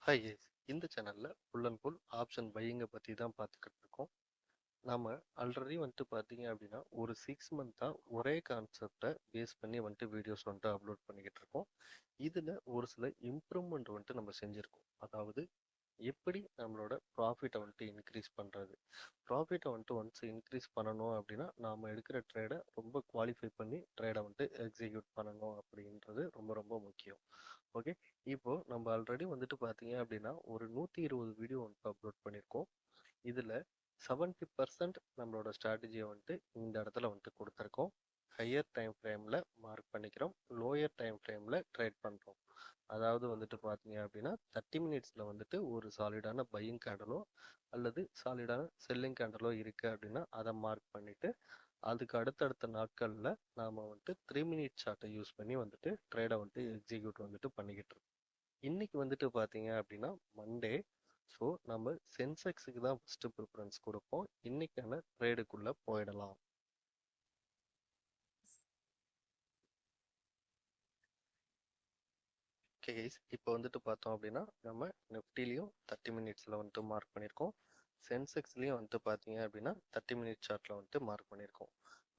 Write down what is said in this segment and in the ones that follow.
Hi guys, இந்த சேனல்ல full and full option பையிங்கை பற்றி தான் பார்த்துக்கிட்டு இருக்கோம். நாம ஆல்ரெடி பார்த்தீங்க அப்படின்னா ஒரு 6 மந்த்தா ஒரே கான்செப்டை பேஸ் பண்ணி வீடியோஸ் அப்லோட் பண்ணிக்கிட்டு இருக்கோம். இதில் ஒரு சில இம்ப்ரூவ்மெண்ட் நம்ம செஞ்சுருக்கோம். அதாவது எப்படி நம்மளோட ப்ராஃபிட்டை இன்க்ரீஸ் பண்ணுறது. ப்ராஃபிட்டை ஒன்ஸ் இன்க்ரீஸ் பண்ணணும் அப்படின்னா நாம் எடுக்கிற ட்ரேடை ரொம்ப குவாலிஃபை பண்ணி ட்ரேடை எக்ஸிக்யூட் பண்ணணும் அப்படின்றது ரொம்ப ரொம்ப முக்கியம். ஓகே, இப்போ நம்ம ஆல்ரெடி பார்த்தீங்க அப்படின்னா ஒரு 120 வீடியோ அப்லோட் பண்ணியிருக்கோம். இதில் 70% நம்மளோட ஸ்ட்ராட்டஜியை இந்த இடத்துல கொடுத்துருக்கோம். ஹையர் டைம் ஃப்ரேமில் மார்க் பண்ணிக்கிறோம், லோயர் டைம் ஃப்ரேமில் ட்ரேட் பண்ணுறோம். அதாவது பார்த்தீங்க அப்படின்னா 30 மினிட்ஸில் ஒரு சாலிடான பையிங் கேண்டலோ அல்லது சாலிடான செல்லிங் கேண்டலோ இருக்குது அப்படின்னா அதை மார்க் பண்ணிவிட்டு அதுக்கு அடுத்தடுத்த நாட்களில் நாம் 3 மினிட் சார்ட்டை யூஸ் பண்ணி ட்ரேடை எக்ஸிக்யூட் பண்ணிக்கிட்டு இருக்கோம். இன்னைக்கு பார்த்தீங்க அப்படின்னா மண்டே. ஸோ நம்ம சென்செக்ஸுக்கு தான் ஃபர்ஸ்ட் ப்ரிஃபரன்ஸ் கொடுப்போம். இன்னைக்கான ட்ரேடுக்குள்ள போயிடலாம். ஓகே கைஸ், இப்போ பார்த்தோம் அப்படின்னா நம்ம நிஃப்டிலையும் 30 மினிட்ஸில் மார்க் பண்ணியிருக்கோம். சென்செக்ஸ்லையும் பார்த்தீங்க அப்படின்னா 30 மினிட் சார்ட்டில் மார்க் பண்ணியிருக்கோம்.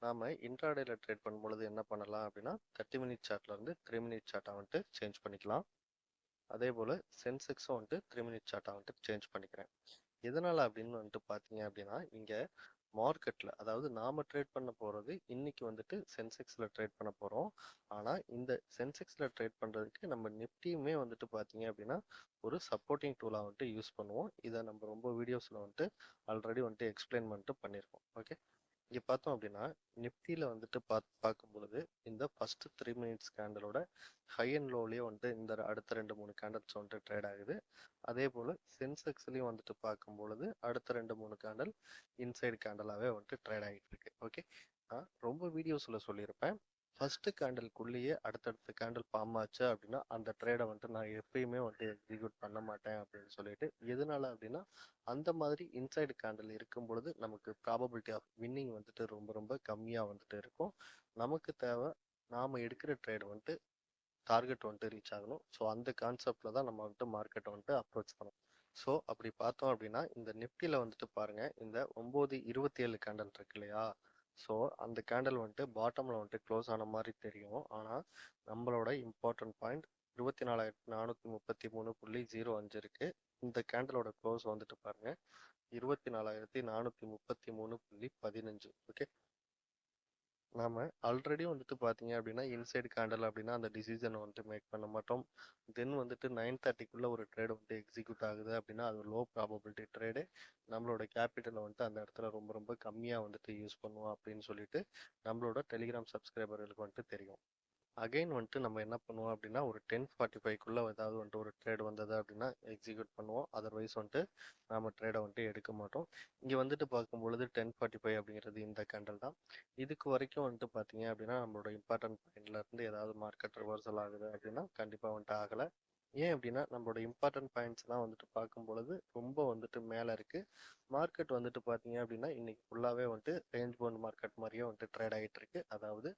நாம் இன்ட்ராடேல ட்ரேட் பண்ணும்பொழுது என்ன பண்ணலாம் அப்படின்னா 30 மினிட் சார்ட்லேருந்து 3 மினிட் சார்ட்டை சேஞ்ச் பண்ணிக்கலாம். அதே போல் சென்செக்ஸும் 3 மினிட் சார்ட்டை சேஞ்ச் பண்ணிக்கிறேன். எதனால் அப்படின்னு பார்த்தீங்க அப்படின்னா இங்கே மார்க்கெட்டில், அதாவது நாம் ட்ரேட் பண்ண போகிறது இன்னைக்கு சென்செக்ஸில் ட்ரேட் பண்ண போகிறோம். ஆனால் இந்த சென்செக்ஸில் ட்ரேட் பண்ணுறதுக்கு நம்ம நிஃப்டியுமே பார்த்தீங்க அப்படின்னா ஒரு சப்போர்ட்டிங் டூலாக யூஸ் பண்ணுவோம். இதை நம்ம ரொம்ப வீடியோஸில் ஆல்ரெடி எக்ஸ்பிளைன் பண்ணியிருக்கோம். ஓகே, இங்கே பார்த்தோம் அப்படின்னா நிஃப்டியில் பார்க்கும் பொழுது இந்த ஃபர்ஸ்ட் 3 மினிட்ஸ் கேண்டலோட ஹை அண்ட் லோலேயே இந்த அடுத்த 2-3 கேண்டல்ஸ் ட்ரேட் ஆகுது. அதே போல் சென்செக்ஸ்லையும் பார்க்கும் பொழுது அடுத்த 2-3 கேண்டல் இன்சைடு கேண்டலாகவே ட்ரேட் ஆகிட்டு இருக்கு. ஓகே, நான் ரொம்ப வீடியோஸில் சொல்லியிருப்பேன், ஃபர்ஸ்ட் கேண்டலுக்குள்ளேயே அடுத்தடுத்த கேண்டல் ஃபார்ம் ஆச்சு அப்படின்னா அந்த ட்ரேடை நான் எப்பயுமே எக்ஸிக்யூட் பண்ண மாட்டேன் அப்படின்னு சொல்லிட்டு. எதனால அப்படின்னா அந்த மாதிரி இன்சைடு கேண்டல் இருக்கும் பொழுது நமக்கு ப்ராபபிலிட்டி ஆஃப் வின்னிங் ரொம்ப ரொம்ப கம்மியாக இருக்கும். நமக்கு தேவை நாம் எடுக்கிற ட்ரேடு டார்கெட் ரீச் ஆகணும். ஸோ அந்த கான்செப்டில் தான் நம்ம மார்க்கெட்டை அப்ரோச் பண்ணணும். ஸோ அப்படி பார்த்தோம் அப்படின்னா இந்த நிஃப்டியில் பாருங்க, இந்த 9:27 கேண்டல் இருக்கு இல்லையா. ஸோ அந்த கேண்டல் பாட்டமில் க்ளோஸ் ஆன மாதிரி தெரியும். ஆனால் நம்மளோட இம்பார்ட்டன்ட் பாயிண்ட் 24,433.05 இருக்கு. இந்த கேண்டலோட க்ளோஸ் பாருங்க 24,433.15. ஓகே, நாம ஆல்ரெடி பார்த்தீங்க அப்படின்னா இன்சைடு கேண்டல் அப்படின்னா அந்த டிசிஷன் மேக் பண்ண மாட்டோம். தென் 9:30க்குள்ள ஒரு ட்ரேடு எக்ஸிக்யூட் ஆகுது அப்படின்னா அது லோ ப்ராபபிலிட்டி ட்ரேடு. நம்மளோட கேபிட்டலை அந்த இடத்துல ரொம்ப ரொம்ப கம்மியாக யூஸ் பண்ணுவோம் அப்படின்னு சொல்லிட்டு நம்மளோட டெலிகிராம் சப்ஸ்கிரைபர்களுக்கு தெரியும். அகைன் நம்ம என்ன பண்ணுவோம் அப்படின்னா ஒரு 10:45க்குள்ள ஏதாவது ஒரு ட்ரேட் வந்தது அப்படின்னா எக்ஸிக்யூட் பண்ணுவோம். அதர்வைஸ் நாம ட்ரேடை எடுக்க மாட்டோம். இங்கே பார்க்கும் பொழுது 10:45 அப்படிங்கிறது இந்த கேண்டல் தான். இதுக்கு வரைக்கும் பார்த்தீங்க அப்படின்னா நம்மளோட இம்பார்ட்டன்ட் பாயிண்ட்ல இருந்து ஏதாவது மார்க்கெட் ரிவர்சல் ஆகுது அப்படின்னா கண்டிப்பாக ஆகலை. ஏன் அப்படின்னா நம்மளோட இம்பார்ட்டன்ட் பாயிண்ட்ஸ்லாம் பார்க்கும் பொழுது ரொம்ப மேலே இருக்கு. மார்க்கெட் பார்த்தீங்க அப்படின்னா இன்னைக்கு ஃபுல்லாகவே ரேஞ்ச் பவுண்ட் மார்க்கெட் மாதிரியே ட்ரேட் ஆகிட்டு இருக்கு. அதாவது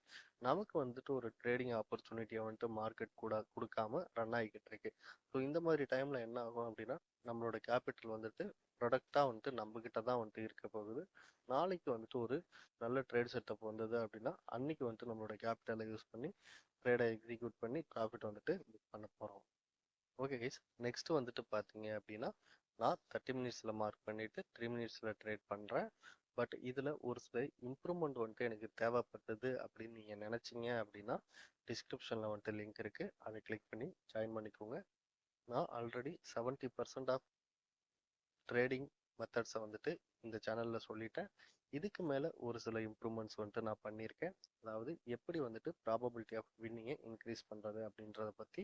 நமக்கு ஒரு ட்ரேடிங் ஆப்பர்ச்சுனிட்டியை மார்க்கெட் கூட கொடுக்காம ரன் ஆகிக்கிட்டு இருக்கு. ஸோ இந்த மாதிரி டைம்ல என்ன ஆகும் அப்படின்னா நம்மளோட கேபிட்டல் ப்ரொடக்டாக நம்மக்கிட்ட தான் இருக்க போகுது. நாளைக்கு ஒரு நல்ல ட்ரேட் செட்டப் வந்தது அப்படின்னா அன்னைக்கு நம்மளோட கேபிட்டலை யூஸ் பண்ணி ட்ரேடை எக்ஸிக்யூட் பண்ணி ப்ராஃபிட் புக் பண்ண போகிறோம். ஓகே கைஸ், நெக்ஸ்ட் பார்த்தீங்க அப்படின்னா நான் 30 மினிட்ஸில் மார்க் பண்ணிட்டு 3 மினிட்ஸில் ட்ரேட் பண்ணுறேன். பட் இதில் ஒரு சில இம்ப்ரூவ்மெண்ட் எனக்கு தேவைப்பட்டது அப்படின்னு நீங்கள் நினச்சிங்க அப்படின்னா டிஸ்கிரிப்ஷனில் லிங்க் இருக்குது, அதை கிளிக் பண்ணி ஜாயின் பண்ணிக்கோங்க. நான் ஆல்ரெடி 70% ஆஃப் ட்ரேடிங் மெத்தட்ஸை இந்த சேனலில் சொல்லிட்டேன். இதுக்கு மேலே ஒரு சில இம்ப்ரூவ்மெண்ட்ஸ் நான் பண்ணியிருக்கேன். அதாவது எப்படி ப்ராபபிலிட்டி ஆஃப் வின்னிங்கை இன்க்ரீஸ் பண்ணுறது அப்படின்றத பற்றி.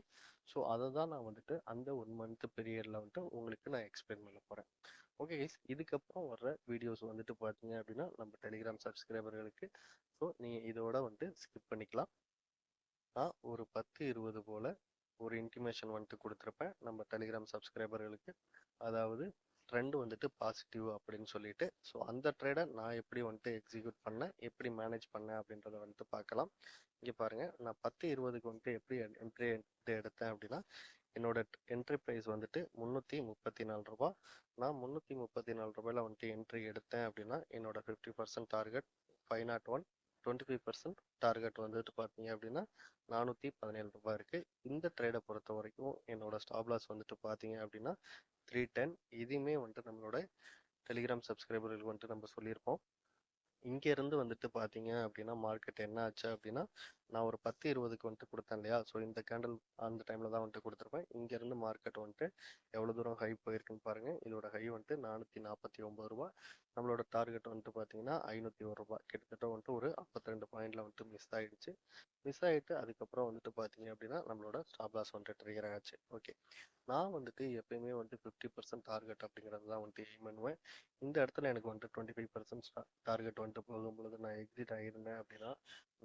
ஸோ அதை தான் நான் அந்த 1 மந்த் பீரியடில் உங்களுக்கு நான் எக்ஸ்பிளைன் பண்ண போகிறேன். ஓகே கைஸ், இதுக்கப்புறம் வர்ற வீடியோஸ் பார்த்தீங்க அப்படின்னா நம்ம டெலிகிராம் சப்ஸ்கிரைபர்களுக்கு. ஸோ நீங்கள் இதோட ஸ்கிப் பண்ணிக்கலாம். நான் ஒரு 10-20 போல் ஒரு இன்டிமேஷன் கொடுத்துருப்பேன் நம்ம டெலிகிராம் சப்ஸ்கிரைபர்களுக்கு. அதாவது ட்ரெண்ட் பாசிட்டிவ் அப்படின்னு சொல்லிட்டு. ஸோ அந்த ட்ரேடை நான் எப்படி எக்ஸிக்யூட் பண்ணேன், எப்படி மேனேஜ் பண்ணேன் அப்படின்றத பார்க்கலாம். இங்கே பாருங்கள், நான் 10-20க்கு எப்படி என்ட்ரி எடுத்தேன் அப்படின்னா என்னோட என்ட்ரி ப்ரைஸ் வந்துட்டு 334 ரூபா. நான் 334 ரூபாயில வந்துட்டு என்ட்ரி எடுத்தேன் அப்படின்னா என்னோட 50% டார்கெட் 501, 25% டார்கெட் வந்துட்டு பார்த்தீங்க அப்படின்னா 417 ரூபாய் இருக்கு. இந்த ட்ரேடை பொறுத்த வரைக்கும் என்னோட ஸ்டாப் லாஸ் வந்துட்டு பார்த்தீங்க அப்படின்னா 310. இதையுமே வந்துட்டு நம்மளோட டெலிகிராம் சப்ஸ்கிரைபர்களுக்கு வந்துட்டு நம்ம சொல்லியிருப்போம். இங்க இருந்து வந்துட்டு பாத்தீங்க அப்படின்னா மார்க்கெட் என்ன ஆச்சு அப்படின்னா நான் ஒரு 10-20க்கு வந்துட்டு கொடுத்தேன் இல்லையா. ஸோ இந்த கேண்டில் அந்த டைம்ல தான் வந்துட்டு கொடுத்துருப்பேன். இங்க இருந்து மார்க்கெட் வந்துட்டு எவ்வளவு தூரம் ஹை போயிருக்குன்னு பாருங்க. இதோட ஹை வந்துட்டு 449 ரூபாய். நம்மளோட டார்கெட் வந்துட்டு பாத்தீங்கன்னா 501 ரூபாய். கிட்டத்தட்ட வந்துட்டு ஒரு 52 பாயிண்ட்ல வந்துட்டு மிஸ் ஆயிடுச்சு. மிஸ் ஆயிட்டு அதுக்கப்புறம் வந்துட்டு பாத்தீங்க அப்படின்னா நம்மளோட ஸ்டாப் லாஸ் வந்துட்டு ட்ரிகர் ஆச்சு. ஓகே, நான் வந்துட்டு எப்பயுமே வந்துட்டு 50% டார்கெட் அப்படிங்கிறது தான் வந்துட்டு எய்ம் பண்ணுவேன். இந்த இடத்துல எனக்கு வந்துட்டு 25% டார்கெட் வந்துட்டு போகும்பொழுது நான் எக்ஸிட் ஆகிருந்தேன் அப்படின்னா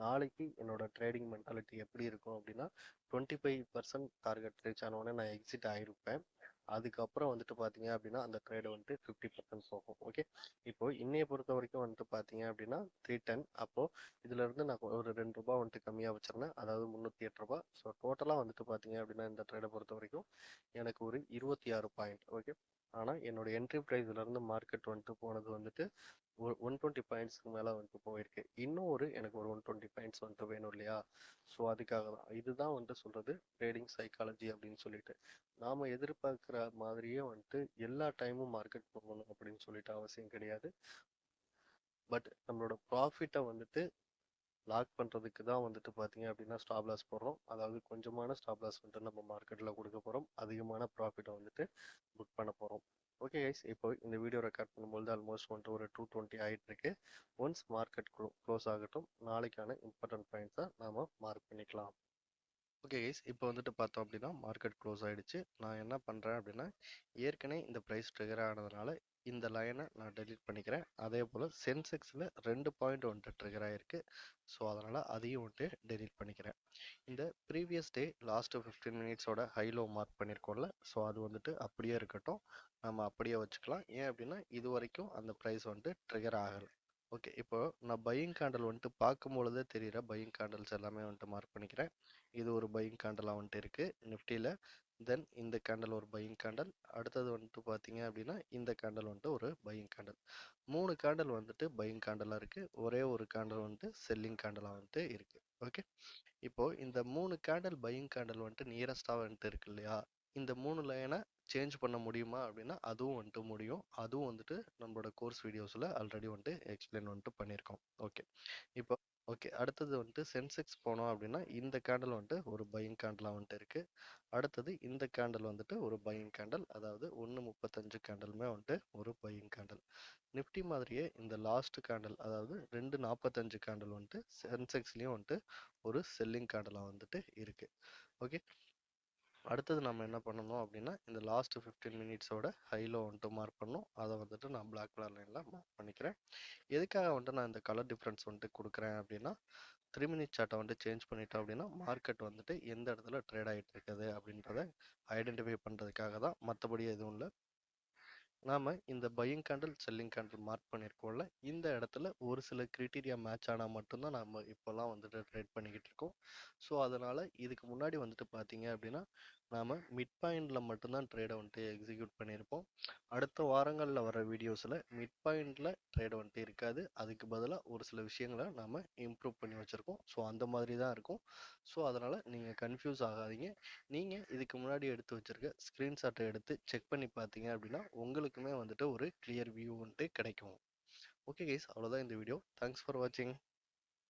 நாளைக்கு என்னோட ட்ரேடிங் மென்டாலிட்டி எப்படி இருக்கும் அப்படின்னா 25% டார்கெட் ரீச் ஆனவுடனே நான் எக்ஸிட் ஆகிருப்பேன். அதுக்கப்புறம் வந்துட்டு பார்த்தீங்க அப்படின்னா அந்த ட்ரேடு வந்துட்டு 50% போகும். ஓகே, இப்போ இன்னைய பொறுத்த வரைக்கும் வந்துட்டு பார்த்தீங்க அப்படின்னா 310. அப்போ இதுல இருந்து நான் ஒரு 2 ரூபாய் வந்துட்டு கம்மியாக வச்சிருந்தேன், அதாவது 308 ரூபாய். ஸோ டோட்டலாக வந்துட்டு பார்த்தீங்க அப்படின்னா இந்த ட்ரேடை பொறுத்த வரைக்கும் எனக்கு ஒரு 26 பாயிண்ட். ஓகே, ஆனால் என்னோட என்ட்ரி ப்ரைஸ்ல இருந்து மார்க்கெட் வந்துட்டு போனது வந்துட்டு ஒரு 120 பாயிண்ட்ஸ்க்கு மேலே வந்துட்டு போயிருக்கு. இன்னும் எனக்கு ஒரு 120 பாயிண்ட்ஸ் வந்துட்டு வேணும் இல்லையா. ஸோ அதுக்காக தான் இதுதான் வந்துட்டு சொல்றது ட்ரேடிங் சைக்காலஜி அப்படின்னு சொல்லிட்டு. நாம எதிர்பார்க்குற மாதிரியே வந்துட்டு எல்லா டைமும் மார்க்கெட் போகணும் அப்படின்னு சொல்லிட்டு அவசியம் கிடையாது. பட் நம்மளோட ப்ராஃபிட்டை வந்துட்டு லாக் பண்ணுறதுக்கு தான் வந்துட்டு பார்த்தீங்க அப்படின்னா ஸ்டாப் லாஸ் போடுறோம். அதாவது கொஞ்சமான ஸ்டாப் லாஸ் வந்துட்டு நம்ம மார்க்கெட்டில் கொடுக்க போகிறோம், அதிகமான ப்ராஃபிட்டை வந்துட்டு புக் பண்ண போகிறோம். ஓகே கைஸ், இப்போ இந்த வீடியோ ரெக்கார்ட் பண்ணும்போது ஆல்மோஸ்ட் வந்துட்டு ஒரு 220 ஆகிட்டு இருக்கு. ஒன்ஸ் மார்க்கெட் க்ளோஸ் ஆகட்டும், நாளைக்கான இம்பார்ட்டன்ட் பாயிண்ட்ஸை நாம மார்க் பண்ணிக்கலாம். ஓகே கைஸ், இப்போ வந்துட்டு பார்த்தோம் அப்படின்னா மார்க்கெட் க்ளோஸ் ஆகிடுச்சு. நான் என்ன பண்ணுறேன் அப்படின்னா ஏற்கனவே இந்த ப்ரைஸ் ட்ரிகர் ஆனதுனால இந்த லைனை நான் டெலீட் பண்ணிக்கிறேன். அதே போல் சென்செக்ஸில் 2 பாயிண்ட் வந்துட்டு ட்ரிகர் ஆகிருக்கு. ஸோ அதனால் அதையும் வந்துட்டு டெலீட் பண்ணிக்கிறேன். இந்த ப்ரீவியஸ் டே லாஸ்ட் 15 மினிட்ஸோட ஹைலோ மார்க் பண்ணியிருக்கோம்ல, ஸோ அது வந்துட்டு அப்படியே இருக்கட்டும், நம்ம அப்படியே வச்சுக்கலாம். ஏன் அப்படின்னா இது வரைக்கும் அந்த ப்ரைஸ் வந்துட்டு ட்ரிகர் ஆகலை. ஓகே, இப்போ நான் பையிங் கேண்டல் வந்துட்டு பார்க்கும்பொழுதே தெரிகிற பையிங் கேண்டல்ஸ் எல்லாமே வந்துட்டு மார்க் பண்ணிக்கிறேன். இது ஒரு பையிங் கேண்டலாக வந்துட்டு இருக்கு நிஃப்டியில். தென் இந்த கேண்டல் ஒரு பையிங் கேண்டல். அடுத்தது வந்துட்டு பார்த்தீங்க அப்படின்னா இந்த கேண்டல் வந்துட்டு ஒரு பையிங் கேண்டல். 3 கேண்டல் வந்துட்டு பையிங் கேண்டலாக இருக்கு. ஒரே ஒரு கேண்டல் வந்துட்டு செல்லிங் கேண்டலாக வந்துட்டு இருக்கு. ஓகே, இப்போ இந்த 3 கேண்டல் பையிங் கேண்டல் வந்துட்டு நியரஸ்டாக வந்துட்டு இருக்கு இல்லையா. இந்த 3 லைனை சேஞ்ச் பண்ண முடியுமா அப்படின்னா அதுவும் வந்துட்டு முடியும். அதுவும் வந்துட்டு நம்மளோட கோர்ஸ் வீடியோஸில் ஆல்ரெடி வந்துட்டு எக்ஸ்பிளைன் வந்துட்டு பண்ணியிருக்கோம். ஓகே, இப்போ ஓகே, அடுத்தது வந்துட்டு சென்செக்ஸ் போனோம் அப்படின்னா இந்த கேண்டல் வந்துட்டு ஒரு பையிங் கேண்டலாக வந்துட்டு இருக்கு. அடுத்தது இந்த கேண்டல் வந்துட்டு ஒரு பையிங் கேண்டல், அதாவது 1.35 கேண்டலுமே வந்துட்டு ஒரு பையிங் கேண்டல். நிஃப்டி மாதிரியே இந்த லாஸ்ட் கேண்டல், அதாவது 2.45 கேண்டல் வந்துட்டு சென்செக்ஸ்லயும் வந்துட்டு ஒரு செல்லிங் கேண்டலாக வந்துட்டு இருக்கு. ஓகே, அடுத்தது நம்ம என்ன பண்ணணும் அப்படின்னா இந்த லாஸ்ட் 15 மினிட்ஸோட ஹைலோ வந்துட்டு மார்க் பண்ணணும். அதை வந்துட்டு நான் பிளாக் கலர் லைனில் மார்க் பண்ணிக்கிறேன். எதுக்காக வந்துட்டு நான் இந்த கலர் டிஃப்ரென்ஸ் வந்துட்டு கொடுக்குறேன் அப்படின்னா 3 மினிட் சார்ட்டை வந்துட்டு சேஞ்ச் பண்ணிட்டோம் அப்படின்னா மார்க்கெட் வந்துட்டு எந்த இடத்துல ட்ரேட் ஆகிட்டு இருக்குது அப்படின்றத ஐடென்டிஃபை பண்ணுறதுக்காக தான், மற்றபடி எதுவும் இல்லை. நாம இந்த buying candle selling candle mark பண்ணியிருக்கோம்ல, இந்த இடத்துல ஒரு சில கிரிட்டீரியா மேட்ச் ஆனால் மட்டும்தான் நம்ம இப்போல்லாம் வந்துட்டு ட்ரேட் பண்ணிக்கிட்டு இருக்கோம். ஸோ அதனால இதுக்கு முன்னாடி வந்துட்டு பார்த்தீங்க அப்படின்னா நாம மிட் பாயிண்ட்ல மட்டும்தான் ட்ரேடை வந்துட்டு எக்ஸிக்யூட் பண்ணியிருப்போம். அடுத்த வாரங்களில் வர வீடியோஸில் மிட் பாயிண்ட்ல ட்ரேட் வந்துட்டு இருக்காது. அதுக்கு பதிலாக ஒரு சில விஷயங்களை நாம இம்ப்ரூவ் பண்ணி வச்சிருக்கோம். ஸோ அந்த மாதிரி தான் இருக்கும். ஸோ அதனால நீங்க கன்ஃபியூஸ் ஆகாதீங்க. நீங்க இதுக்கு முன்னாடி எடுத்து வச்சிருக்க ஸ்கிரீன்ஷாட்டை எடுத்து செக் பண்ணி பார்த்தீங்க அப்படின்னா உங்களுக்குமே வந்துட்டு ஒரு கிளியர் வியூ வந்துட்டு கிடைக்கும். ஓகே கைஸ், அவ்வளோதான் இந்த வீடியோ. தேங்க்ஸ் ஃபார் வாட்சிங்.